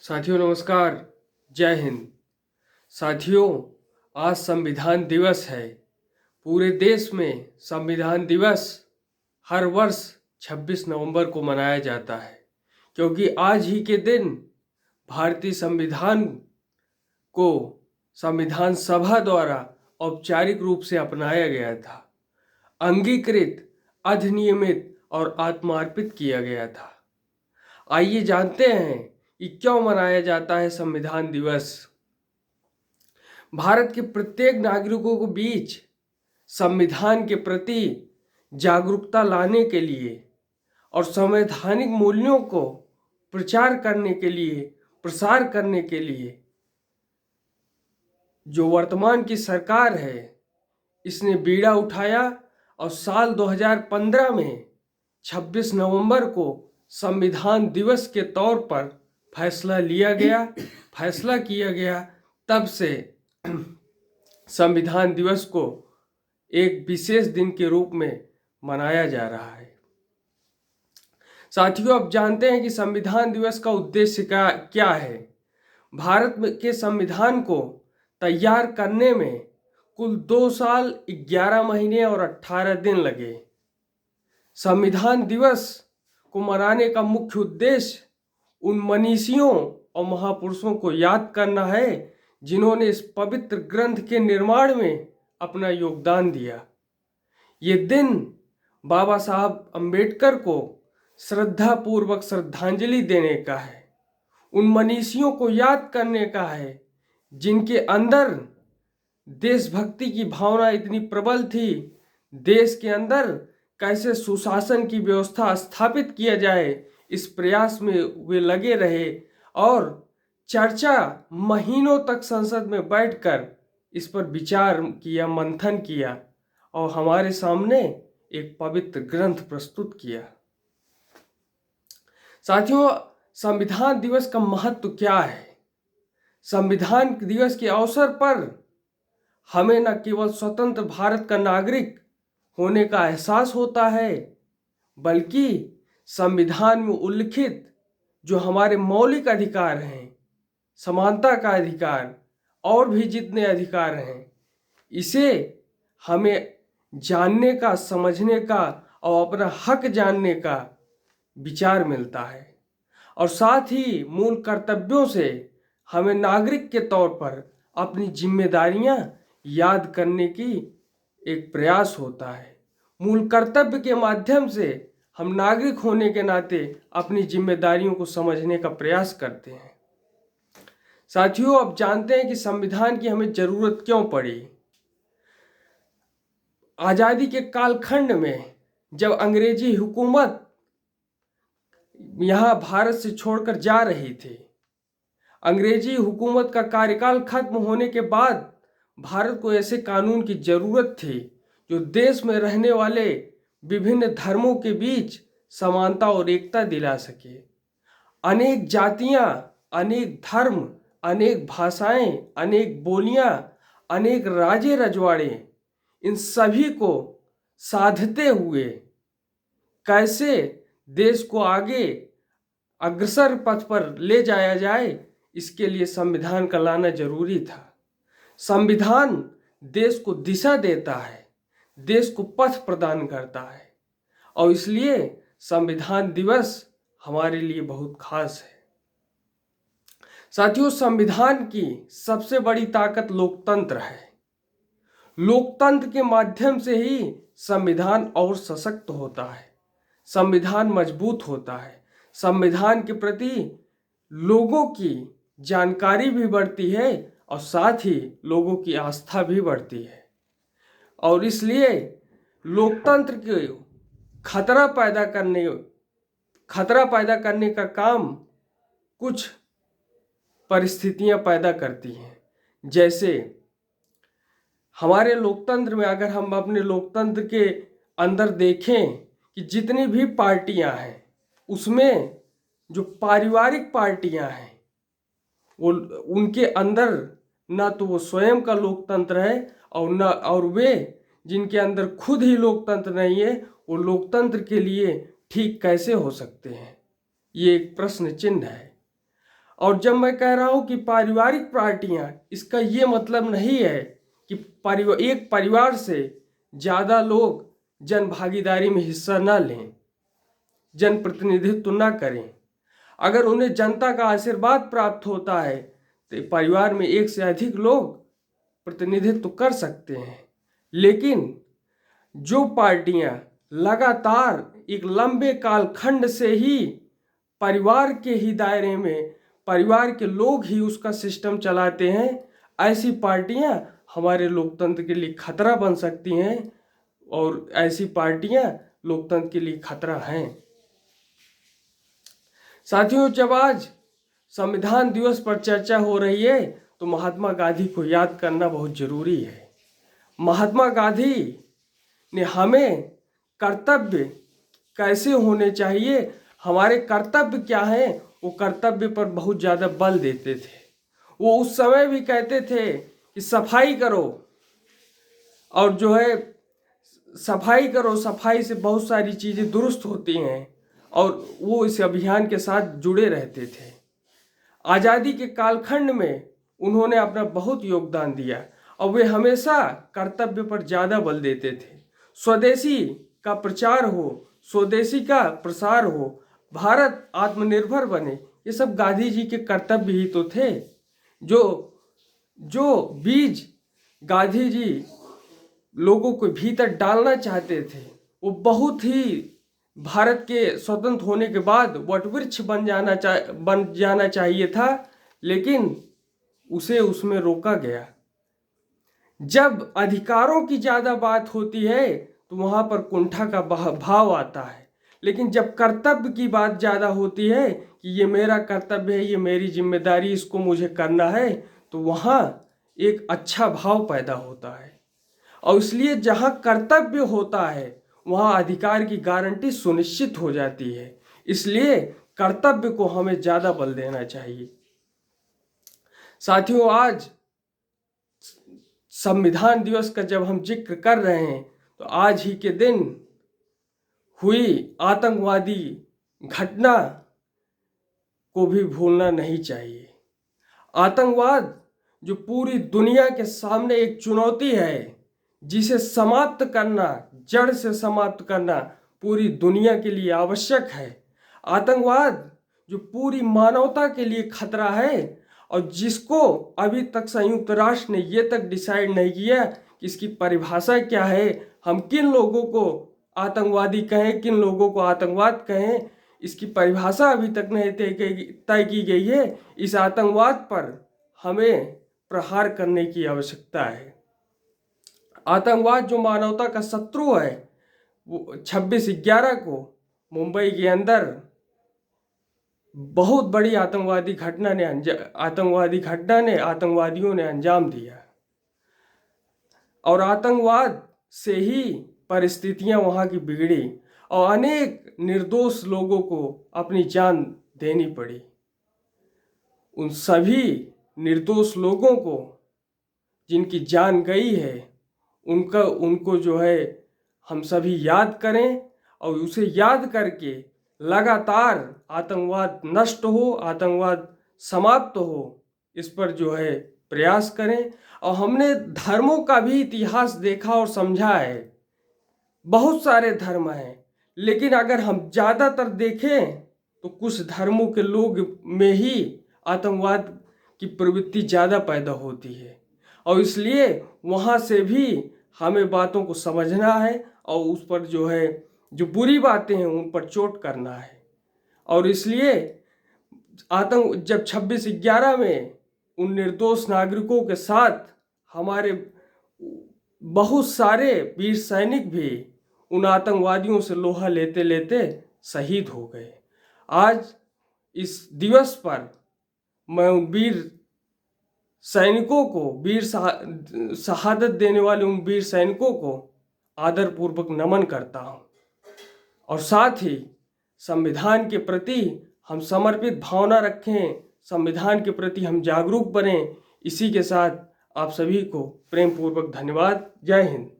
साथियों नमस्कार, जय हिंद। साथियों, आज संविधान दिवस है। पूरे देश में संविधान दिवस हर वर्ष 26 नवंबर को मनाया जाता है, क्योंकि आज ही के दिन भारतीय संविधान को संविधान सभा द्वारा औपचारिक रूप से अपनाया गया था, अंगीकृत, अधिनियमित और आत्मार्पित किया गया था। आइए जानते हैं कि क्यों मनाया जाता है संविधान दिवस। भारत के प्रत्येक नागरिकों के बीच संविधान के प्रति जागरूकता लाने के लिए और संवैधानिक मूल्यों को प्रचार करने के लिए, प्रसार करने के लिए जो वर्तमान की सरकार है, इसने बीड़ा उठाया और साल 2015 में 26 नवंबर को संविधान दिवस के तौर पर फैसला किया गया। तब से संविधान दिवस को एक विशेष दिन के रूप में मनाया जा रहा है। साथियों, आप जानते हैं कि संविधान दिवस का उद्देश्य क्या है। भारत के संविधान को तैयार करने में कुल 2 साल 11 महीने और 18 दिन लगे। संविधान दिवस को मनाने का मुख्य उद्देश्य उन मनीषियों और महापुरुषों को याद करना है जिन्होंने इस पवित्र ग्रंथ के निर्माण में अपना योगदान दिया। ये दिन बाबा साहब अम्बेडकर को श्रद्धापूर्वक श्रद्धांजलि देने का है, उन मनीषियों को याद करने का है जिनके अंदर देशभक्ति की भावना इतनी प्रबल थी। देश के अंदर कैसे सुशासन की व्यवस्था स्थापित किया जाए, इस प्रयास में वे लगे रहे और चर्चा महीनों तक संसद में बैठकर इस पर विचार किया, मंथन किया और हमारे सामने एक पवित्र ग्रंथ प्रस्तुत किया। साथियों, संविधान दिवस का महत्व क्या है? संविधान दिवस के अवसर पर हमें न केवल स्वतंत्र भारत का नागरिक होने का एहसास होता है, बल्कि संविधान में उल्लिखित जो हमारे मौलिक अधिकार हैं, समानता का अधिकार और भी जितने अधिकार हैं, इसे हमें जानने का, समझने का और अपना हक जानने का विचार मिलता है। और साथ ही मूल कर्तव्यों से हमें नागरिक के तौर पर अपनी जिम्मेदारियां याद करने की एक प्रयास होता है। मूल कर्तव्य के माध्यम से हम नागरिक होने के नाते अपनी जिम्मेदारियों को समझने का प्रयास करते हैं। साथियों, अब जानते हैं कि संविधान की हमें जरूरत क्यों पड़ी। आजादी के कालखंड में जब अंग्रेजी हुकूमत यहाँ भारत से छोड़कर जा रही थी, अंग्रेजी हुकूमत का कार्यकाल खत्म होने के बाद भारत को ऐसे कानून की जरूरत थी जो देश में रहने वाले विभिन्न धर्मों के बीच समानता और एकता दिला सके। अनेक जातियां, अनेक धर्म, अनेक भाषाएं, अनेक बोलियां, अनेक राजे रजवाड़े, इन सभी को साधते हुए कैसे देश को आगे अग्रसर पथ पर ले जाया जाए, इसके लिए संविधान का लाना जरूरी था। संविधान देश को दिशा देता है, देश को पथ प्रदान करता है और इसलिए संविधान दिवस हमारे लिए बहुत खास है। साथियों, संविधान की सबसे बड़ी ताकत लोकतंत्र है। लोकतंत्र के माध्यम से ही संविधान और सशक्त होता है, संविधान मजबूत होता है, संविधान के प्रति लोगों की जानकारी भी बढ़ती है और साथ ही लोगों की आस्था भी बढ़ती है। और इसलिए लोकतंत्र के खतरा पैदा करने का काम कुछ परिस्थितियां पैदा करती हैं। जैसे हमारे लोकतंत्र में अगर हम अपने लोकतंत्र के अंदर देखें कि जितनी भी पार्टियां हैं, उसमें जो पारिवारिक पार्टियां हैं वो उनके अंदर ना तो वो स्वयं का लोकतंत्र है और वे जिनके अंदर खुद ही लोकतंत्र नहीं है, वो लोकतंत्र के लिए ठीक कैसे हो सकते हैं, ये एक प्रश्न चिन्ह है। और जब मैं कह रहा हूँ कि पारिवारिक पार्टियां, इसका ये मतलब नहीं है कि एक परिवार से ज़्यादा लोग जन भागीदारी में हिस्सा न लें, जन प्रतिनिधित्व न करें। अगर उन्हें जनता का आशीर्वाद प्राप्त होता है तो परिवार में एक से अधिक लोग प्रतिनिधित्व कर सकते हैं। लेकिन जो पार्टियां लगातार एक लंबे कालखंड से ही परिवार के ही दायरे में, परिवार के लोग ही उसका सिस्टम चलाते हैं, ऐसी पार्टियां हमारे लोकतंत्र के लिए खतरा बन सकती हैं, और ऐसी पार्टियां लोकतंत्र के लिए खतरा हैं। साथियों, जब आज संविधान दिवस पर चर्चा हो रही है तो महात्मा गांधी को याद करना बहुत जरूरी है। महात्मा गांधी ने हमें कर्तव्य कैसे होने चाहिए, हमारे कर्तव्य क्या हैं, वो कर्तव्य पर बहुत ज़्यादा बल देते थे। वो उस समय भी कहते थे कि सफाई करो, और जो है सफाई करो, सफाई से बहुत सारी चीज़ें दुरुस्त होती हैं, और वो इस अभियान के साथ जुड़े रहते थे। आज़ादी के कालखंड में उन्होंने अपना बहुत योगदान दिया, और वे हमेशा कर्तव्य पर ज़्यादा बल देते थे। स्वदेशी का प्रचार हो, स्वदेशी का प्रसार हो, भारत आत्मनिर्भर बने, ये सब गांधी जी के कर्तव्य ही तो थे। जो बीज गांधी जी लोगों को भीतर डालना चाहते थे, वो बहुत ही भारत के स्वतंत्र होने के बाद वटवृक्ष बन जाना चाहिए था, लेकिन उसे उसमें रोका गया। जब अधिकारों की ज़्यादा बात होती है तो वहाँ पर कुंठा का भाव आता है, लेकिन जब कर्तव्य की बात ज़्यादा होती है कि ये मेरा कर्तव्य है, ये मेरी जिम्मेदारी, इसको मुझे करना है, तो वहाँ एक अच्छा भाव पैदा होता है। और इसलिए जहाँ कर्तव्य होता है वहाँ अधिकार की गारंटी सुनिश्चित हो जाती है। इसलिए कर्तव्य को हमें ज़्यादा बल देना चाहिए। साथियों, आज संविधान दिवस का जब हम जिक्र कर रहे हैं तो आज ही के दिन हुई आतंकवादी घटना को भी भूलना नहीं चाहिए। आतंकवाद जो पूरी दुनिया के सामने एक चुनौती है, जिसे समाप्त करना, जड़ से समाप्त करना पूरी दुनिया के लिए आवश्यक है। आतंकवाद जो पूरी मानवता के लिए खतरा है, और जिसको अभी तक संयुक्त राष्ट्र ने ये तक डिसाइड नहीं किया कि इसकी परिभाषा क्या है, हम किन लोगों को आतंकवादी कहें, किन लोगों को आतंकवाद कहें, इसकी परिभाषा अभी तक नहीं तय की गई है। इस आतंकवाद पर हमें प्रहार करने की आवश्यकता है। आतंकवाद जो मानवता का शत्रु है, वो 26/11 को मुंबई के अंदर बहुत बड़ी आतंकवादी आतंकवादियों ने अंजाम दिया, और आतंकवाद से ही परिस्थितियां वहां की बिगड़ी, और अनेक निर्दोष लोगों को अपनी जान देनी पड़ी। उन सभी निर्दोष लोगों को जिनकी जान गई है, उनको जो है हम सभी याद करें, और उसे याद करके लगातार आतंकवाद नष्ट हो, आतंकवाद समाप्त हो, इस पर जो है प्रयास करें। और हमने धर्मों का भी इतिहास देखा और समझा है। बहुत सारे धर्म हैं, लेकिन अगर हम ज़्यादातर देखें तो कुछ धर्मों के लोग में ही आतंकवाद की प्रवृत्ति ज़्यादा पैदा होती है, और इसलिए वहाँ से भी हमें बातों को समझना है, और उस पर जो है जो बुरी बातें हैं उन पर चोट करना है। और इसलिए जब 26/11 में उन निर्दोष नागरिकों के साथ हमारे बहुत सारे वीर सैनिक भी उन आतंकवादियों से लोहा लेते लेते शहीद हो गए। आज इस दिवस पर मैं उन वीर सैनिकों को, शहादत देने वाले उन वीर सैनिकों को आदरपूर्वक नमन करता हूँ, और साथ ही संविधान के प्रति हम समर्पित भावना रखें, संविधान के प्रति हम जागरूक बनें। इसी के साथ आप सभी को प्रेम पूर्वक धन्यवाद। जय हिंद।